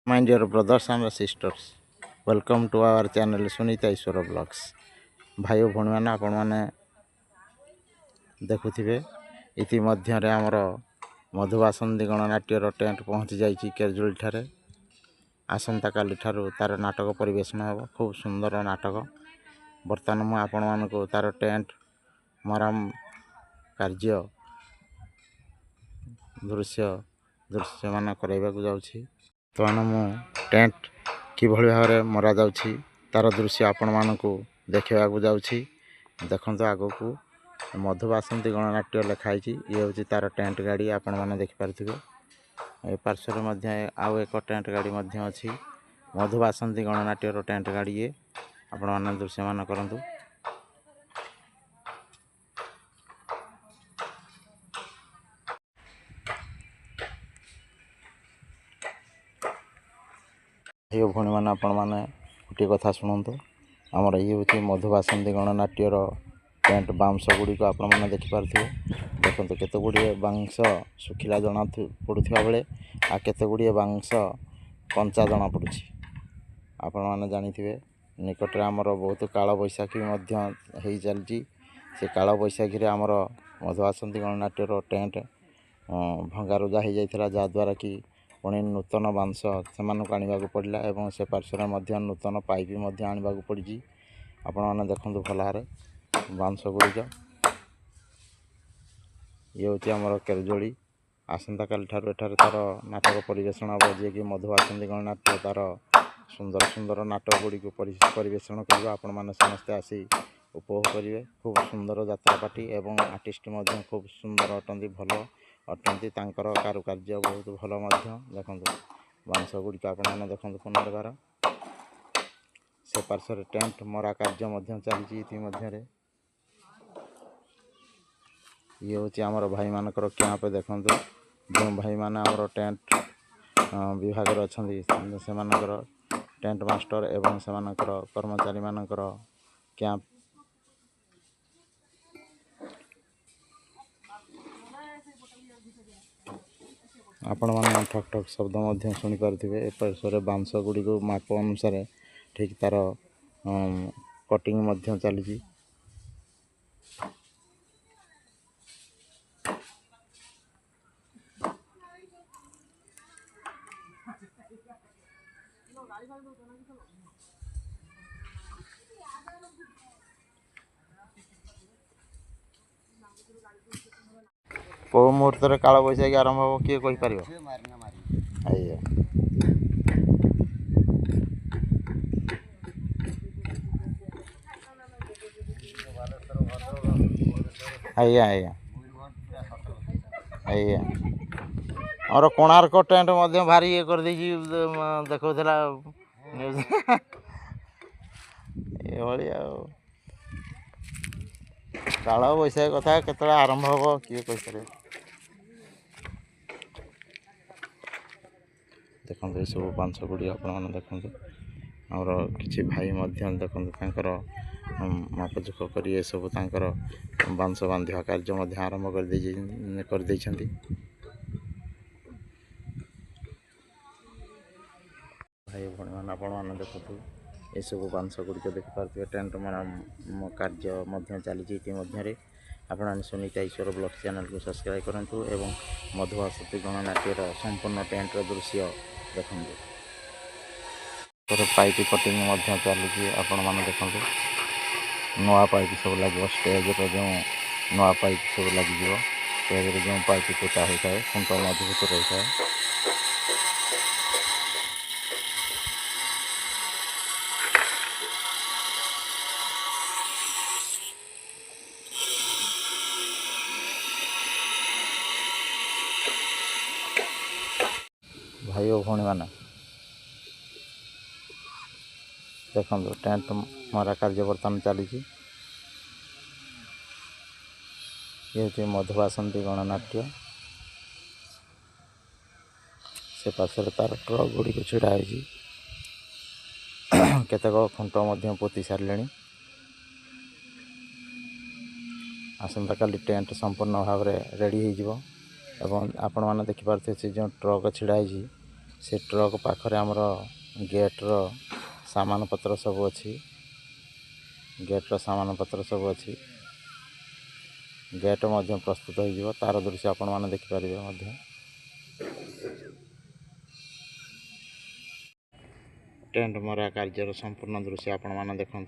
My dear brothers and sisters, welcome to our channel Sunita Ishwara Vlogs. भाई और भौणी मैंने आपण मैंने देखुथिबे इतिमध्यरे आमर मधुबासंती गणनाट्यर टेंट पहुँची जाइए केरजुल ठारे आसंता काली ठारू तार नाटक परिवेशन हेब खूब सुंदर नाटक बर्तमान मु आपण मानक तार टेंट मराम कार्य दृश्य मान कराइबा को जाउछि बर्तमान मु टेंट किभଳି भाବରେ मरा जाउछि तार दृश्य आपण मानक देखा जाउछि देखंतु आगकू मधुबासंती गणनाट्य लिखाई ये हूँ तार टेंट गाड़ी आपण मैंने देखिपारे ए पार्श्वर मध्य आउ एक टेंट गाड़ी अच्छी मधुबासंती गणनाट्यर टेंट गाड़ी ये आपण मैंने दृश्यमान करंतु भाई भौणी मैंने आपण मैंने गोटे कथा शुणु आमर ये हूँ मधुबासंती गणनाट्यर टेंट बाउंश गुड़िक आपण मैंने देखिपारे देखो केते गुड़े बांस सुखिला जना पड़ुवा बेले आ केते गुड़े बांस कंचा जना पड़ी आपण मैंने जानिथिबे निकटरे आमर बहुत काल बैशाखी हो चलती से काल बैशाखी रे आमर मधुबासंती गणनाट्यर टेंट भंगारुजा हो जाता जहाद्वारा कि पुणी नूतन बांस से आने को पड़ा और से पार्श्वर नूतन पाइप आने को पड़ी आपण मैंने देखते भल बांस गुड़िक ये हूँ आमर केरजोड़ी आसंता काली ठारू एठार तार नाटक परिवेशन हम जी कि मधुबासंती गणनाट्य तार सुंदर सुंदर नाटक गुड़ी को परिवेशन कर आपण मैंने समस्ते आसी उपभोग करेंगे खूब सुंदर यात्रा पार्टी एवं आर्टिस्ट खूब सुंदर अटंती भल अटंती तांकर कारुकार्य बहुत भल देखो बांस गुड़िक आपण मैंने देखते पुनर्बार से पार्श्व टेंट मरा कार्य चलती ये हूँ आमर भाई मानकर कैंप देखो जो भाई माने आमर टेंट विभाग अच्छा से टेंट मास्टर एवं से कर्मचारी मानकर कैंप आपण मैंने ठक ठक शब्द शुणी पारे एपरे बांस गुड़ी को माप अनुसार ठीक तार कटिंग चली कौ मुहूर्त काल बैशाखी आरंभ हो किए कहीपर आज्ञा आज्ञा आज्ञा और कोणार्क टेंट भारी ये कर देखा न्यूज ये काल बैशाखी कथा केत आरंभ हम किए कहीपर देखो ये सब बांस गुड़ी आपण देखो और किसी भाई देखो मापजुख कर सब बांस बांधा कार्य आरंभ कर भाई भौणी मैंने आपण देखु ये सब बांस गुड़िक देखिपारे टेंट मारा कार्य चली आपण सुनीता ईश्वर ब्लॉग चैनल को सब्सक्राइब करूँ एवं मधुबासंती गणनाट्यर संपूर्ण टेंटर दृश्य देखो पाइप कटिंग चली आपण मैंने देखो नुआ पाइप सब लगे स्टेज जो नुआ पाइप सब लगे स्टेज जो पाइप पोता होता है खुंट मजबूत रही है भाई और भौणी मैंने देखो टेंट मरा कार्य बर्तमान चली ये हूँ मधुबासंती गणनाट्य से पार्श्व तार ट्रक गुड़ी को छिड़ा केतेक खुंट पोती सारे आसंता काली टेंट संपूर्ण भाव में रेडी हो आपण मैंने देखिपारे से जो ट्रक छिड़ा से ट्रक पाखरे आमर गेट्र सामान पत्र सब अच्छी गेट्र सामान पत्र सब अच्छी गेट प्रस्तुत हो तार दृश्य आपण मैंने देखिपारे टेंट मरा कार्यर संपूर्ण दृश्य आपण मैंने देखु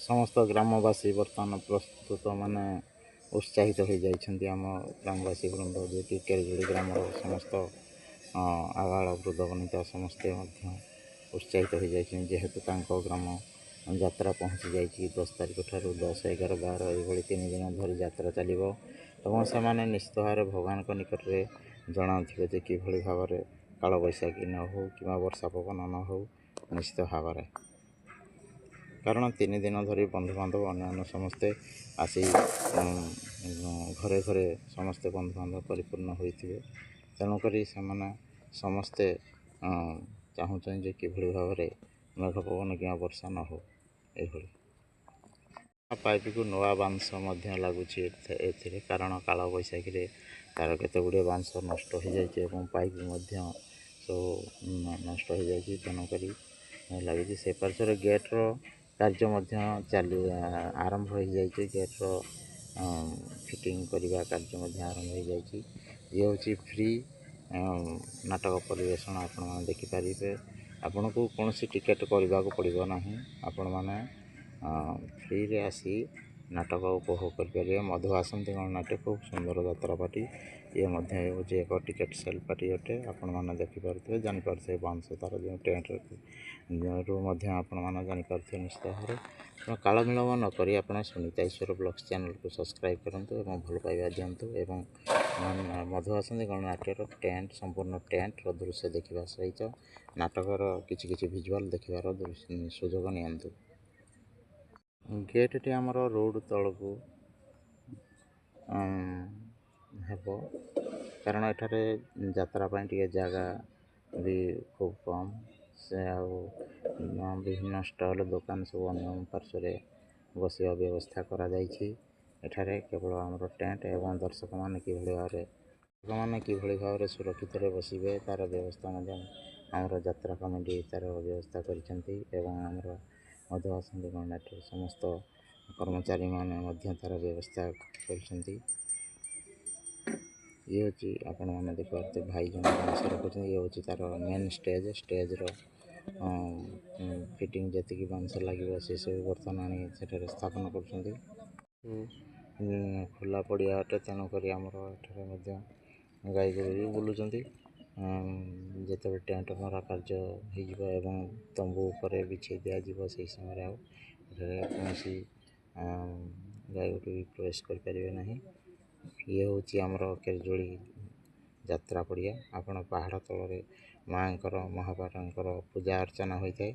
समस्त ग्रामवासी बर्तमान प्रस्तुत माने उत्साहित हो जाइछन्ति आम ग्रामवासी वृंद जे केरजोड़ी ग्राम समस्त आबाल वृद्ध वनिता समस्ते उत्साहित हो जाइछन्ति जेहेतु तांको ग्राम यात्रा पहुँची जाइछि 10 तारिख ठारू 10, 11, 12 एभली 3 दिन धरी यात्रा चलिबो एवं सेमाने निश्चित भाव भगवान निकट में जनाउथिबे जे किभली भाव में काल बैशाखी न हो कि वर्षा पवन न हो निश्चित भाव में कारण 3 दिन धरी बंधुबांधव अन्य समस्ते आसी घरे घरे समस्ते बंधुबांधव परिपूर्ण होते तेणुक समस्ते चाहूँ जे किभली भाव में मेघ पवन कि वर्षा न हो ये पाइप को नुआ बांस लगुच कारण काल बैशाखी तार केते गुड़े बांस नष्ट हो जाए पाइप सब नष्ट हो जाए तेणुक लगी से पार्श्वर गेट्र कार्य चली आरंभ हो जाए गेट्र फिटिंग करने कार्य आरंभ हो जाए ये हूँ फ्री नाटक परिवेशन आपण देखिपारे आपन को कौन सी टिकेट करने को पड़ो ना आपण मैंने फ्री रे आसी नाटक उपभोग करेंगे मधुवासंती गणनाट्य खूब सुंदर यात्रा पार्टी ये हूँ एक टिकेट सेल पार्टी अटे आपण मैंने देखिपे जानीपे बांस तार जो टेंट रू आपण मैंने जानीपे निश्चित भाव में काल विलम्ब नक आप सुनीता ईश्वर ब्लॉग्स चैनल को सब्सक्राइब करूँ और भल पाइबा दिंतु एवं मधुवासंती गणनाट्यर टेंट संपूर्ण टेंट दृश्य देखा सहित नाटकर किसी विजुआल देखार सुजोग नियंतु गेट टी आमर रोड तल को हेब कारण एठारे यात्रा टे जगह भी खूब कम से विभिन्न स्टल दुकान सब अन्य पार्श्व बसवा व्यवस्था करा एठारे केवल आमर टेंट एवं दर्शक मैंने किभली भाव में सुरक्षित बसवे तार व्यवस्था आमर यात्रा कमिटी तार व्यवस्था कर मधुवासंती गणनाट्य समस्त कर्मचारी माने तार व्यवस्था कर ये हूँ आपण मैंने देखते भाई जन डांस रखुच्च ये हूँ तार मेन स्टेज फिटिंग जी बांस लगे से सब बर्तन आनी से स्थापन कर खुला पड़िया अटे तेणुक आमर एठार गाई गोरु भी बुलूँ जिते टेंट मरा कार्य हो तंबू पर बिछे दिज्व से समय कौन गाई गोरु भी प्रवेश करें ये हूँ आमर केरजोड़ी यात्रा पड़िया आपण पहाड़ तल माँ महापाटर पूजा अर्चना होता है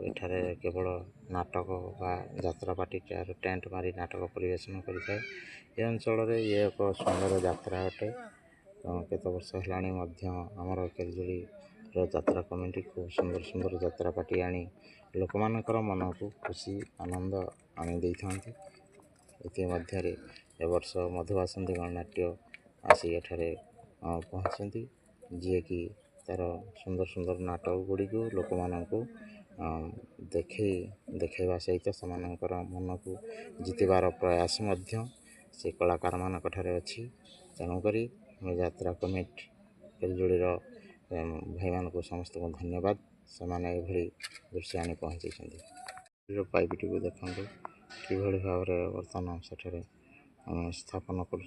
आठारे केवल नाटक बा यात्रा पार्टी टेंट मारी नाटक परिवेशन करें ये अंचल ये एक सुंदर यात्रा अटे केत वर्ष है आमर केरजोड़ी यात्रा कमिटी खूब सुंदर सुंदर यात्रा पार्टी आनी लोक मानकर मन को खुशी आनंद आनी दे था इतिमध्य ए वर्ष मधुवासंती गणनाट्य आसी एठारे पहुँचती जी कि तार सुंदर सुंदर नाटक गुड़ी को लोक मानू देखा सहित से मन को जितबार प्रयास से कलाकार मान अच्छी तेणुक यात्रा कमिटी केरजोड़ी भाई मान को समस्त को धन्यवाद से दृश्य आनी पहुँची पाइपटी को देखो कि भाव में बर्तमान से स्थापन कर